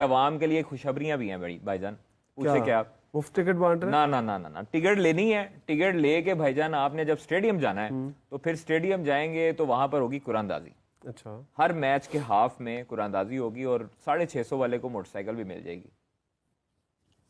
अवाम के लिए खुशखबरियां भी हैं बड़ी भाईजान। उससे क्या मुफ्त टिकट बांट रहे हैं? ना, टिकट लेनी है। टिकट लेके भाईजान आपने जब स्टेडियम जाना है तो फिर स्टेडियम जाएंगे तो वहां पर होगी कुरानदाजी। अच्छा, हर मैच के हाफ में कुरानदाजी होगी और 650 वाले को मोटरसाइकिल भी मिल जाएगी।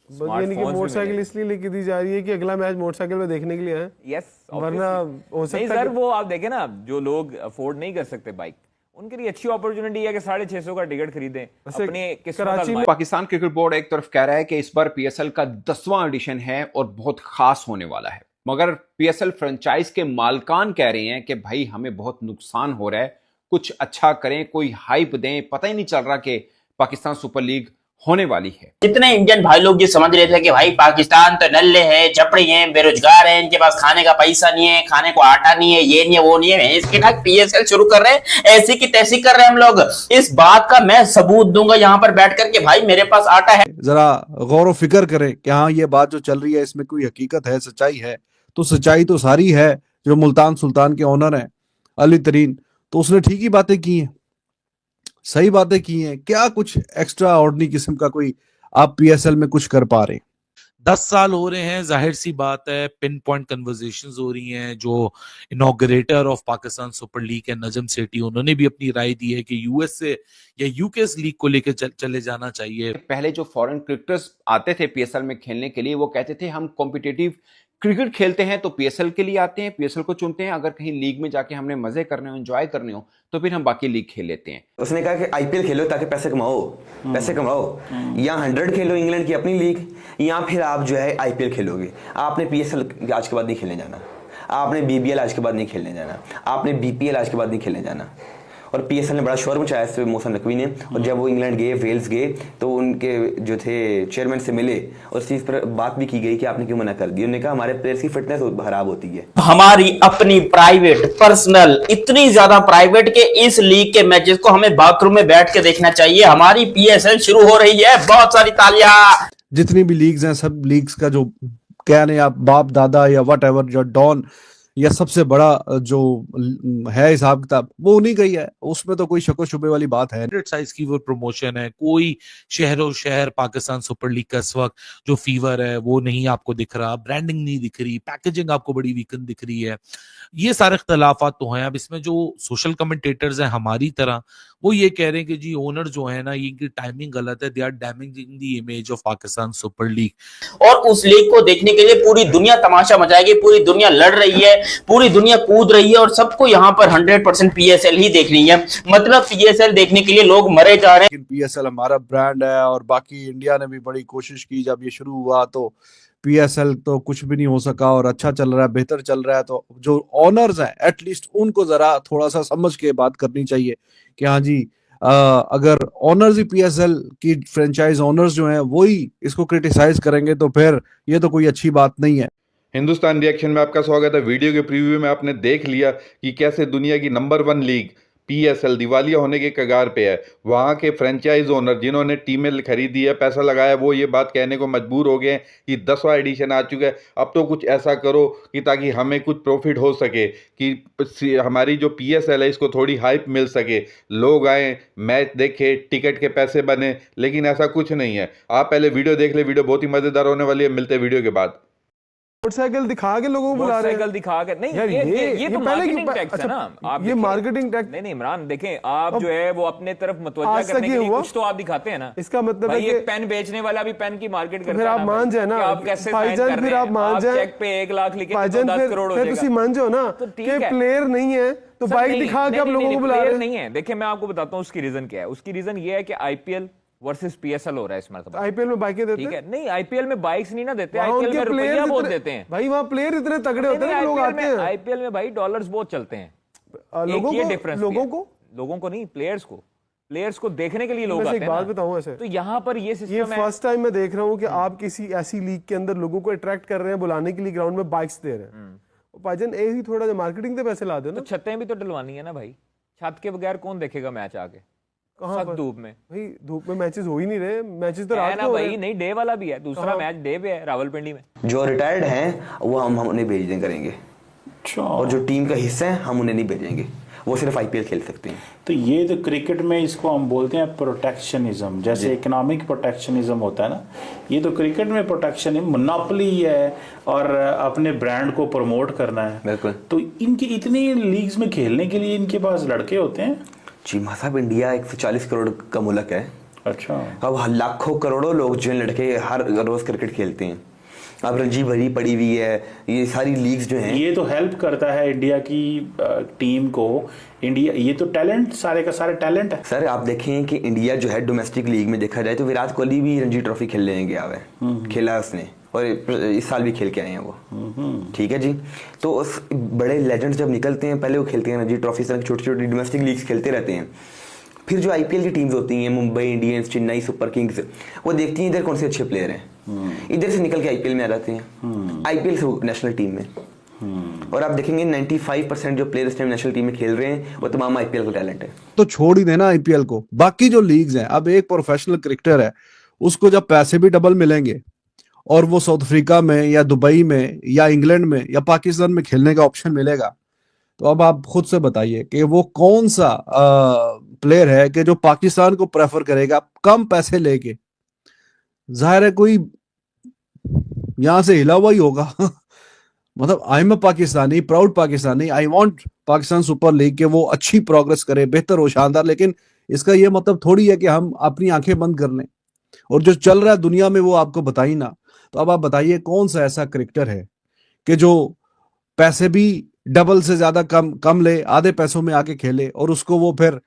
यानी कि मोटरसाइकिल इसलिए लेके दी जा रही है कि अगला मैच मोटरसाइकिल में देखने के लिए है। यस, वरना हो सकता है सर वो आप देखें ना, जो लोग अफोर्ड नहीं कर सकते बाइक, उनके लिए अच्छी अपॉर्चुनिटी है कि 650 का टिकट खरीदें अपने किस्मत। पाकिस्तान क्रिकेट बोर्ड एक तरफ कह रहा है कि इस बार पीएसएल का 10वां एडिशन है और बहुत खास होने वाला है, मगर पीएसएल फ्रेंचाइज के मालकान कह रहे हैं कि भाई हमें बहुत नुकसान हो रहा है, कुछ अच्छा करें, कोई हाइप दें। पता ही नहीं चल रहा कि पाकिस्तान सुपर लीग होने वाली है। जितने इंडियन भाई लोग ये समझ रहे थे कि भाई पाकिस्तान तो नल्ले हैं, झपड़ी हैं, बेरोजगार हैं, इनके पास खाने का पैसा नहीं है, खाने को आटा नहीं है, ये नहीं है, वो नहीं है, इसके ना पीएसएल शुरू कर रहे हैं, ऐसी की तैसी कर रहे हैं हम लोग। इस बात का मैं सबूत दूंगा यहाँ पर बैठ कर के भाई मेरे पास आटा है। जरा गौर व फिक्र करें कि हाँ ये बात जो चल रही है इसमें कोई हकीकत है, सच्चाई है। तो सच्चाई तो सारी है। जो मुल्तान सुल्तान के ओनर हैं अली तरीन, तो उसने ठीक ही बातें की हैं, सही बातें की हैं। क्या कुछ एक्स्ट्रा ऑर्डिनरी किस्म का कोई आप पीएसएल में कुछ कर पा रहे हैं? 10 साल हो रहे हैं, जाहिर सी बात है पिन पॉइंट कन्वर्सेशंस हो रही हैं। जो इनॉग्रेटर ऑफ पाकिस्तान सुपर लीग है नजम सेठी, उन्होंने भी अपनी राय दी है कि यूएस से या यूके लीग को लेकर चले जाना चाहिए। पहले जो फॉरेन क्रिकेटर्स आते थे पीएसएल में खेलने के लिए, वो कहते थे हम कॉम्पिटिटिव क्रिकेट खेलते हैं तो पीएसएल के लिए आते हैं, पीएसएल को चुनते हैं। अगर कहीं लीग में जाके हमने मजे करने हो, एंजॉय करने हो, तो फिर हम बाकी लीग खेल लेते हैं। उसने कहा कि आईपीएल खेलो ताकि पैसे कमाओ। या 100 खेलो इंग्लैंड की अपनी लीग, या फिर आप जो है आईपीएल खेलोगे। आपने पीएसएल आज के बाद नहीं खेलने जाना, आपने बीबीएल आज के बाद नहीं खेलने जाना, आपने बीपीएल आज के बाद नहीं खेलने जाना। और पीएसएल ने बड़ा शोर मचाया इस मोहसिन नकवी ने। और जब वो इंग्लैंड गए, वेल्स गए, तो उनके जो थे चेयरमैन से मिले और इस चीज पर बात भी की गई कि आपने क्यों मना कर दी। उन्होंने कहा हमारे प्लेयर्स की फिटनेस खराब होती है। हमारी अपनी प्राइवेट पर्सनल, इतनी ज्यादा प्राइवेट के इस लीग के मैचेस को हमें बाथरूम में बैठ के देखना चाहिए। हमारी पीएसएल शुरू हो रही है, बहुत सारी तालियां। जितनी भी लीग्स हैं, सब लीग्स का जो क्या नहीं आप बाप दादा या वट एवर, जो डॉन या सबसे बड़ा जो है हिसाब किताब, वो उन्हीं का ही है। उसमें तो कोई शको शुबे वाली बात है। साइज की वो प्रमोशन है, कोई शहरों शहर पाकिस्तान सुपर लीग का इस वक्त जो फीवर है वो नहीं आपको दिख रहा, ब्रांडिंग नहीं दिख रही, पैकेजिंग आपको बड़ी वीकन दिख रही है। ये सारे इख्तलाफात तो हैं। अब इसमें जो सोशल कमेंटेटर्स हैं हमारी तरह, वो ये कह रहे हैं कि जी ओनर जो है ना, इनकी टाइमिंग गलत है, they are damaging the image of Pakistan super league. और उस लीग को देखने के लिए पूरी दुनिया तमाशा मचाएगी, पूरी दुनिया लड़ रही है, पूरी दुनिया कूद रही है, और सबको यहाँ पर 100% पीएसएल ही देखनी है। मतलब पीएसएल देखने के लिए लोग मरे जा रहे हैं। पीएसएल हमारा ब्रांड है और बाकी इंडिया ने भी बड़ी कोशिश की। जब ये शुरू हुआ तो पीएसएल तो कुछ भी नहीं हो सका और अच्छा चल रहा है, बेहतर चल रहा है। तो जो ओनर्स हैं एटलीस्ट उनको जरा थोड़ा सा समझ के बात करनी चाहिए कि हाँ जी, अगर ओनर्स ही पीएसएल की फ्रेंचाइज ओनर्स जो हैं वही इसको क्रिटिसाइज करेंगे तो फिर ये तो कोई अच्छी बात नहीं है। हिंदुस्तान रिएक्शन में आपका स्वागत है। वीडियो के प्रीव्यू में आपने देख लिया कि कैसे दुनिया की नंबर 1 लीग पीएसएल दिवालिया होने के कगार पे है। वहाँ के फ्रेंचाइज ओनर जिन्होंने टीमें खरीदी है, पैसा लगाया, वो ये बात कहने को मजबूर हो गए कि 10वां एडिशन आ चुका है, अब तो कुछ ऐसा करो कि ताकि हमें कुछ प्रॉफिट हो सके, कि हमारी जो पीएसएल है इसको थोड़ी हाइप मिल सके, लोग आए, मैच देखे, टिकट के पैसे बने। लेकिन ऐसा कुछ नहीं है। आप पहले वीडियो देख ले, वीडियो बहुत ही मजेदार होने वाली है। मिलते हैं वीडियो के बाद। मोटरसाइकिल दिखा के लोगों को बुला रहे हैं। मोटरसाइकिल दिखा के नहीं, यार ये तो मार्केटिंग टैक्स है ना। आप ये मार्केटिंग टैक्स नहीं इमरान, देखें आप जो है वो अपने तरफ मुतवज्जा करने के लिए कुछ तो आप दिखाते हैं ना। इसका मतलब है कि पेन बेचने वाला भी पेन की मार्केट करता है। फिर आप मान जाए ना, आप कैसे भाईजान, फिर आप मान जाए चेक पे 1 लाख लिखे तो 10 करोड़ हो जाएगा। फिर मान जाओ ना कि प्लेयर नहीं है तो बाइक दिखा के आप लोगों को बुला रहे हैं। नहीं है। देखिए मैं आपको बताता हूँ उसकी रीजन क्या है। उसकी रीजन ये है कि आईपीएल वर्सेस पीएसएल हो रहा है इस मरतबा। आईपीएल में बाइकें देते हैं? नहीं, आईपीएल में बाइक्स नहीं ना देते, आईपीएल में रुपया बहुत देते हैं भाई। वहाँ प्लेयर इतने तगड़े होते हैं, लोग आते हैं। आईपीएल में भाई डॉलर्स बहुत चलते हैं। लोगों को नहीं, प्लेयर्स को देखने के लिए लोग आते हैं। एक बात बताऊं ऐसे, तो यहाँ पर ये सिस्टम है। फर्स्ट टाइम मैं देख रहा हूँ कि आप किसी ऐसी लीग के अंदर लोगों को अट्रैक्ट कर रहे हैं, बुलाने के लिए ग्राउंड में बाइक्स दे रहे हैं। भाईजान ऐसी थोड़ा मार्केटिंग के पैसे ला दो ना। तो छतें भी तो डलवानी है ना भाई। छत के बगैर कौन देखेगा मैच आके? कहाँ पर? धूप में भाई, धूप में मैचेस हो ही नहीं रहे। मैचेस तो रात को हो रहे हैं। नहीं, डे वाला भी है, दूसरा मैच डे पे है रावलपिंडी में। जो रिटायर्ड हैं वो हम उन्हें भेज दें करेंगे, और जो टीम का हिस्सा है हम उन्हें नहीं भेजेंगे। वो सिर्फ आईपीएल खेल सकते हैं। तो ये तो क्रिकेट में इसको हम बोलते हैं प्रोटेक्शनिज्म, जैसे इकोनॉमिक प्रोटेक्शनिज्म होता है ना, ये तो क्रिकेट में प्रोटेक्शन है, मोनोपोली है और अपने ब्रांड को प्रमोट करना है। बिल्कुल। तो इनकी इतनी लीग्स में खेलने के लिए इनके पास लड़के होते हैं? जी साहब, इंडिया 140 करोड़ का मुल्क है। अच्छा। अब लाखों करोड़ों लोग जो लड़के हर रोज क्रिकेट खेलते हैं। अब रणजी भरी पड़ी हुई है, ये सारी लीग्स जो हैं, ये तो हेल्प करता है इंडिया की टीम को। इंडिया, ये तो टैलेंट, सारे का सारे टैलेंट है। सर आप देखें कि इंडिया जो है डोमेस्टिक लीग में देखा जाए तो विराट कोहली भी रणजी ट्रॉफी खेलने गया हुआ है, खेला है उसने, और इस साल भी खेल के आए हैं वो। ठीक है जी। तो उस बड़े लेजेंड्स जब निकलते हैं, पहले वो खेलते हैं रणजी ट्रॉफी, से छोटी छोटी डोमेस्टिक लीग्स खेलते रहते हैं। फिर जो आईपीएल की टीम्स होती हैं, Mumbai Indians, Chennai Super Kings, वो देखती हैं इधर कौन से अच्छे प्लेयर हैं, इधर से निकल के आईपीएल में आ जाते हैं, आईपीएल से नेशनल टीम में। और आप देखेंगे 95% जो प्लेयर इस टाइम नेशनल टीम में खेल रहे हैं वो तमाम आईपीएल का टैलेंट है। तो छोड़ ही देना आईपीएल को, बाकी जो लीग्स हैं, अब एक प्रोफेशनल क्रिकेटर है, उसको जब पैसे भी डबल मिलेंगे और वो साउथ अफ्रीका में या दुबई में या इंग्लैंड में या पाकिस्तान में खेलने का ऑप्शन मिलेगा, तो अब आप खुद से बताइए कि वो कौन सा प्लेयर है कि जो पाकिस्तान को प्रेफर करेगा कम पैसे लेके। जाहिर है कोई यहां से हिला हुआ ही होगा। मतलब I am a Pakistani, proud Pakistani, I want Pakistan super league के वो अच्छी प्रोग्रेस करे, बेहतर हो, शानदार। लेकिन इसका ये मतलब थोड़ी है कि हम अपनी आंखें बंद कर लें और जो चल रहा है दुनिया में वो आपको बताई ना। तो अब आप बताइए कौन सा ऐसा क्रिकेटर है कि जो पैसे भी डबल से ज्यादा कम ले, आधे पैसों में आके खेले और उसको वो फिर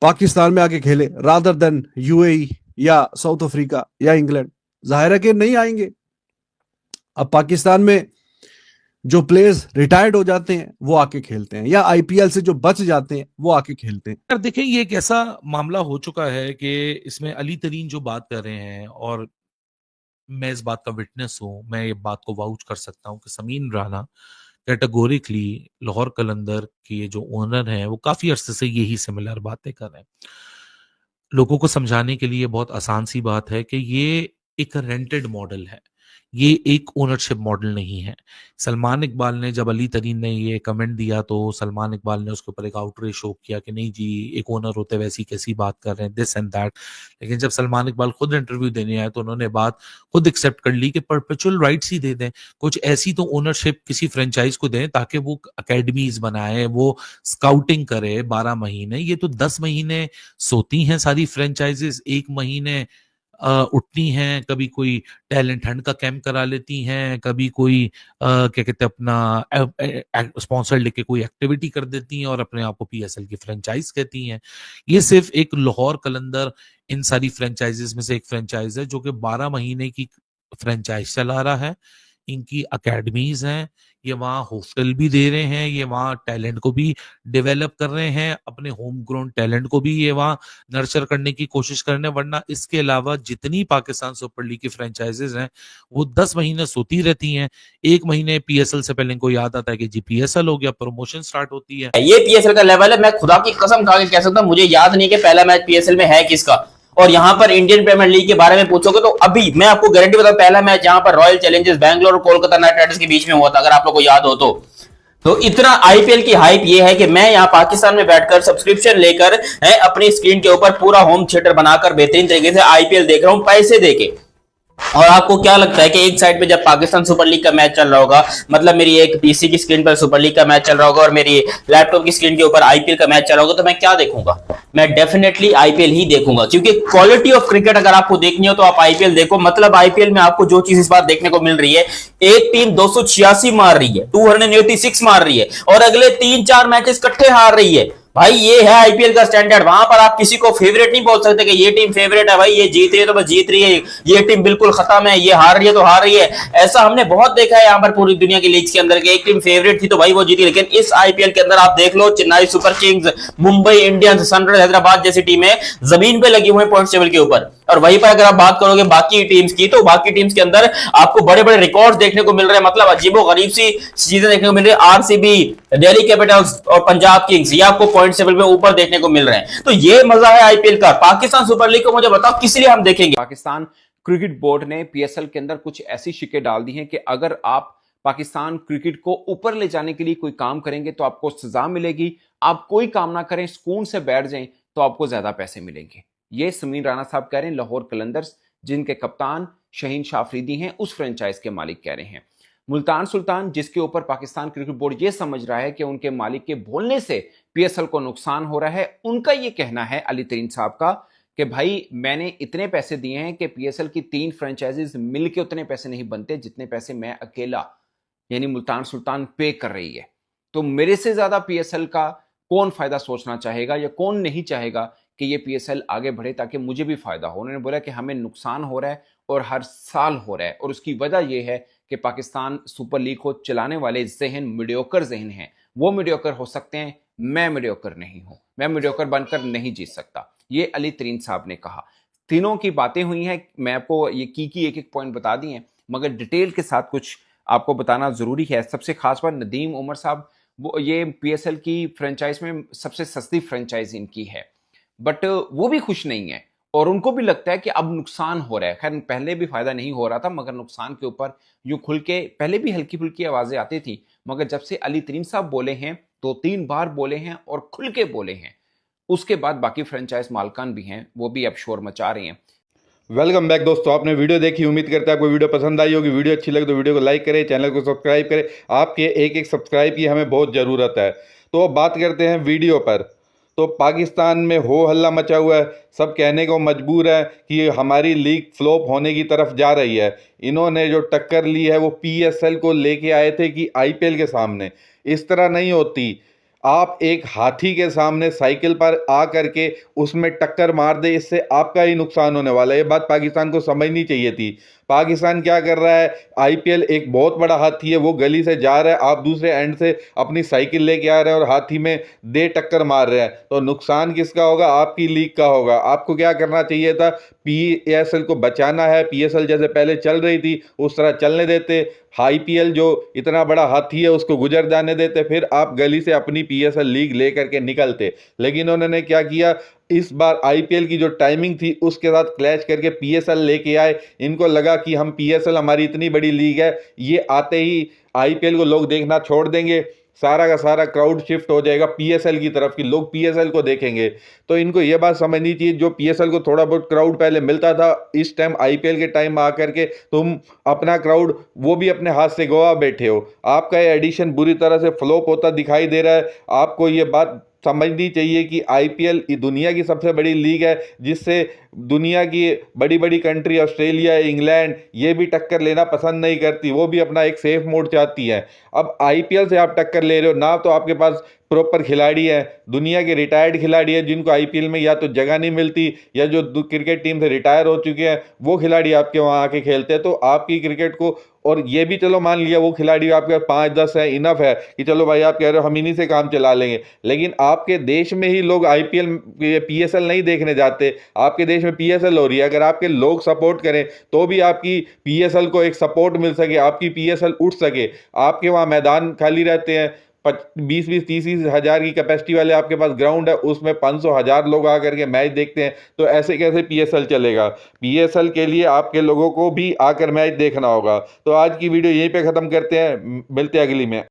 पाकिस्तान में आके खेले रादर देन यूएई या साउथ अफ्रीका या इंग्लैंड। जाहिर है कि नहीं आएंगे। अब पाकिस्तान में जो प्लेयर्स रिटायर्ड हो जाते हैं वो आके खेलते हैं, या आईपीएल से जो बच जाते हैं वो आके खेलते हैं। यार देखें, ये एक ऐसा मामला हो चुका है कि इसमें अली तरीन जो बात कर रहे हैं, और मैं इस बात का विटनेस हूं, मैं ये बात को वाउच कर सकता हूं कि समीन राणा कैटेगोरिकली लाहौर कलंदर के जो ओनर हैं वो काफी अरसे से यही सिमिलर बातें कर रहे हैं। लोगों को समझाने के लिए बहुत आसान सी बात है कि ये एक रेंटेड मॉडल है, ये एक ओनरशिप मॉडल नहीं है। सलमान इकबाल ने, जब अली तरीन ने ये कमेंट दिया तो सलमान इकबाल ने उसके ऊपर एक आउटरीच शो किया कि नहीं जी, एक ओनर होते वैसी कैसी बात कर रहे हैं, दिस एंड दैट। लेकिन जब सलमान इकबाल खुद इंटरव्यू देने आए तो उन्होंने बात खुद एक्सेप्ट कर ली कि परपेचुअल राइट्स ही दे दें, कुछ ऐसी तो ओनरशिप किसी फ्रेंचाइज को दें ताकि वो अकेडमीज बनाए, वो स्काउटिंग करे 12 महीने। ये तो 10 महीने सोती हैं सारी फ्रेंचाइजेस, 1 महीने उठती हैं, कभी कोई टैलेंट हंट का कैंप करा लेती हैं, कभी कोई क्या कहते हैं अपना स्पॉन्सर लेके कोई एक्टिविटी कर देती हैं और अपने आप को पीएसएल की फ्रेंचाइज कहती हैं। ये सिर्फ एक लाहौर कलंदर इन सारी फ्रेंचाइजेस में से एक फ्रेंचाइज है जो कि 12 महीने की फ्रेंचाइज चला रहा है। इनकी अकेडमीज हैं, ये वहाँ हॉस्टल भी दे रहे हैं, ये वहाँ टैलेंट को भी डेवलप कर रहे हैं, अपने होम ग्राउंड टैलेंट को भी ये वहाँ नर्चर करने की कोशिश कर रहे हैं। वरना इसके अलावा जितनी पाकिस्तान सुपर लीग की फ्रेंचाइजेज हैं वो 10 महीने सोती रहती हैं। 1 महीने पीएसएल से पहले इनको याद आता है कि जी पीएसएल हो गया, प्रमोशन स्टार्ट होती है। ये पीएसएल का लेवल है। मैं खुदा की कसम खा के कह सकता हूं, मुझे याद नहीं कि पहला मैच पीएसएल में है किसका। और यहां पर इंडियन प्रीमियर लीग के बारे में पूछोगे तो अभी मैं आपको गारंटी बताऊं, पहला मैच यहां पर रॉयल चैलेंजर्स बैंगलोर और कोलकाता नाइट राइडर्स के बीच में हुआ था, अगर आप लोगों को याद हो तो इतना आईपीएल की हाइप ये है कि मैं यहां पाकिस्तान में बैठकर सब्सक्रिप्शन लेकर अपनी स्क्रीन के ऊपर पूरा होम थिएटर बनाकर बेहतरीन तरीके से आईपीएल देख रहा हूं पैसे देके। और आपको क्या लगता है कि एक साइड पे जब पाकिस्तान सुपर लीग का मैच चल रहा होगा, मतलब मेरी एक पीसी की स्क्रीन पर सुपर लीग का मैच चल रहा होगा और मेरी लैपटॉप की स्क्रीन के ऊपर आईपीएल का मैच चल रहा होगा, तो मैं क्या देखूंगा? मैं डेफिनेटली आईपीएल ही देखूंगा, क्योंकि क्वालिटी ऑफ क्रिकेट अगर आपको देखनी हो तो आप आईपीएल देखो। मतलब आईपीएल में आपको जो चीज इस बार देखने को मिल रही है, एक टीम 286 मार रही है, 286 मार रही है और अगले 3-4 मैचेस इकट्ठे हार रही है। भाई ये है आईपीएल का स्टैंडर्ड। वहां पर आप किसी को फेवरेट नहीं बोल सकते कि ये टीम फेवरेट है, भाई ये जीत रही है तो बस जीत रही है, ये टीम बिल्कुल खत्म है, ये हार रही है तो हार रही है। ऐसा हमने बहुत देखा है यहाँ पर पूरी दुनिया की लीग्स के अंदर कि एक टीम फेवरेट थी तो भाई वो जीती। लेकिन इस आईपीएल के अंदर आप देख लो, Chennai Super Kings, Mumbai Indians, Sunrisers Hyderabad जैसी टीमें जमीन पे लगी हुई है पॉइंट टेबल के ऊपर। और वहीं पर अगर आप बात करोगे बाकी टीम्स की, तो बाकी टीम्स के अंदर आपको बड़े बड़े रिकॉर्ड्स देखने को मिल रहे हैं। मतलब अजीबोगरीब सी चीजें देखने को मिल रही है। आरसीबी, दिल्ली कैपिटल्स और पंजाब किंग्स, ये आपको पॉइंट टेबल में ऊपर देखने को मिल रहे हैं। तो ये मजा है आईपीएल का। पाकिस्तान सुपर लीग को मुझे बताओ किस लिए हम देखेंगे? पाकिस्तान क्रिकेट बोर्ड ने पीएसएल के अंदर कुछ ऐसी शिकें डाल दी हैं कि अगर आप पाकिस्तान क्रिकेट को ऊपर ले जाने के लिए कोई काम करेंगे तो आपको सजा मिलेगी, आप कोई काम ना करें, सुकून से बैठ जाएं तो आपको ज्यादा पैसे मिलेंगे। ये समीर राणा साहब कह रहे हैं, लाहौर कलंदर्स जिनके कप्तान शाहीन शाह अफरीदी हैं, उस फ्रेंचाइज के मालिक कह रहे हैं। मुल्तान सुल्तान जिसके ऊपर पाकिस्तान क्रिकेट बोर्ड ये समझ रहा है कि उनके मालिक के बोलने से पीएसएल को नुकसान हो रहा है, उनका ये कहना है अली तरीन साहब का कि भाई मैंने इतने पैसे दिए हैं कि पीएसएल की 3 फ्रेंचाइजीज मिलके उतने पैसे नहीं बनते जितने पैसे मैं अकेला यानी मुल्तान सुल्तान पे कर रही है। तो मेरे से ज्यादा पीएसएल का कौन फायदा सोचना चाहेगा या कौन नहीं चाहेगा कि ये पीएसएल आगे बढ़े ताकि मुझे भी फायदा हो। उन्होंने बोला कि हमें नुकसान हो रहा है और हर साल हो रहा है, और उसकी वजह यह है कि पाकिस्तान सुपर लीग को चलाने वाले जहन मीडियोकर जहन हैं। वो मीडियोकर हो सकते हैं, मैं मीडियोकर नहीं हूं, मैं मीडियोकर बनकर नहीं जीत सकता, ये अली तरीन साहब ने कहा। तीनों की बातें हुई हैं, मैं आपको ये की एक पॉइंट बता दी हैं, मगर डिटेल के साथ कुछ आपको बताना जरूरी है। सबसे खास बात नदीम उमर साहब, वो ये पीएसएल की फ्रेंचाइज में सबसे सस्ती फ्रेंचाइज इनकी है, बट वो भी खुश नहीं है और उनको भी लगता है कि अब नुकसान हो रहा है। खैर पहले भी फायदा नहीं हो रहा था, मगर नुकसान के ऊपर यूं खुल के पहले भी हल्की फुल्की आवाजें आती थी, मगर जब से अली तरीन साहब बोले हैं 2-3 बार बोले हैं और खुल के बोले हैं, उसके बाद बाकी फ्रेंचाइज मालकान भी हैं, वो भी अब शोर मचा रहे हैं। वेलकम बैक दोस्तों, आपने वीडियो देखी, उम्मीद करते हैं आपको वीडियो पसंद आई होगी। वीडियो अच्छी लगे तो वीडियो को लाइक करें, चैनल को सब्सक्राइब करें। आपके एक सब्सक्राइब की हमें बहुत ज़रूरत है। तो अब बात करते हैं वीडियो पर। तो पाकिस्तान में हो हल्ला मचा हुआ है, सब कहने को मजबूर है कि हमारी लीग फ्लॉप होने की तरफ जा रही है। इन्होंने जो टक्कर ली है वो पीएसएल को लेके आए थे कि आईपीएल के सामने। इस तरह नहीं होती, आप एक हाथी के सामने साइकिल पर आ करके उसमें टक्कर मार दे, इससे आपका ही नुकसान होने वाला है। ये बात पाकिस्तान को समझनी चाहिए थी। पाकिस्तान क्या कर रहा है, आईपीएल एक बहुत बड़ा हाथी है, वो गली से जा रहा है, आप दूसरे एंड से अपनी साइकिल लेके आ रहे हैं और हाथी में दे टक्कर मार रहे हैं, तो नुकसान किसका होगा? आपकी लीग का होगा। आपको क्या करना चाहिए था? पीएसएल को बचाना है, पीएसएल जैसे पहले चल रही थी उस तरह चलने देते, आईपीएल जो इतना बड़ा हाथी है उसको गुजर जाने देते, फिर आप गली से अपनी पीएसएल लीग लेकर के निकलते। लेकिन उन्होंने क्या किया, इस बार आईपीएल की जो टाइमिंग थी उसके साथ क्लैश करके पीएसएल लेके आए। इनको लगा कि हम पीएसएल हमारी इतनी बड़ी लीग है, ये आते ही आईपीएल को लोग देखना छोड़ देंगे, सारा का सारा क्राउड शिफ्ट हो जाएगा पीएसएल की तरफ कि लोग पीएसएल को देखेंगे। तो इनको ये बात समझनी चाहिए, जो पीएसएल को थोड़ा बहुत क्राउड पहले मिलता था, इस टाइम आईपीएल के टाइम आकर के तुम अपना क्राउड वो भी अपने हाथ से गवा बैठे हो। आपका ये एडिशन बुरी तरह से फ्लॉप होता दिखाई दे रहा है। आपको ये बात समझनी चाहिए कि आईपीएल दुनिया की सबसे बड़ी लीग है, जिससे दुनिया की बड़ी बड़ी कंट्री ऑस्ट्रेलिया, इंग्लैंड ये भी टक्कर लेना पसंद नहीं करती, वो भी अपना एक सेफ मोड चाहती है। अब आईपीएल से आप टक्कर ले रहे हो ना, तो आपके पास प्रॉपर खिलाड़ी है, दुनिया के रिटायर्ड खिलाड़ी है जिनको आईपीएल में या तो जगह नहीं मिलती या जो क्रिकेट टीम से रिटायर हो चुके हैं वो खिलाड़ी आपके वहाँ आके खेलते हैं। तो आपकी क्रिकेट को, और ये भी चलो मान लिया वो खिलाड़ी आपके 5-10 है, इनफ है कि चलो भाई आप कह रहे हो हम इन्हीं से काम चला लेंगे, लेकिन आपके देश में ही लोग आईपीएल पीएसएल नहीं देखने जाते, आपके देश में पीएसएल हो रही है। अगर आपके लोग सपोर्ट करें तो भी आपकी पीएसएल को एक सपोर्ट मिल सके, आपकी पीएसएल उठ सके। आपके वहाँ मैदान खाली रहते हैं, 20-30 हज़ार की कैपेसिटी वाले आपके पास ग्राउंड है, उसमें 500,000 लोग आकर के मैच देखते हैं, तो ऐसे कैसे पीएसएल चलेगा? पीएसएल के लिए आपके लोगों को भी आकर मैच देखना होगा। तो आज की वीडियो यहीं पे ख़त्म करते हैं, मिलते हैं अगली में।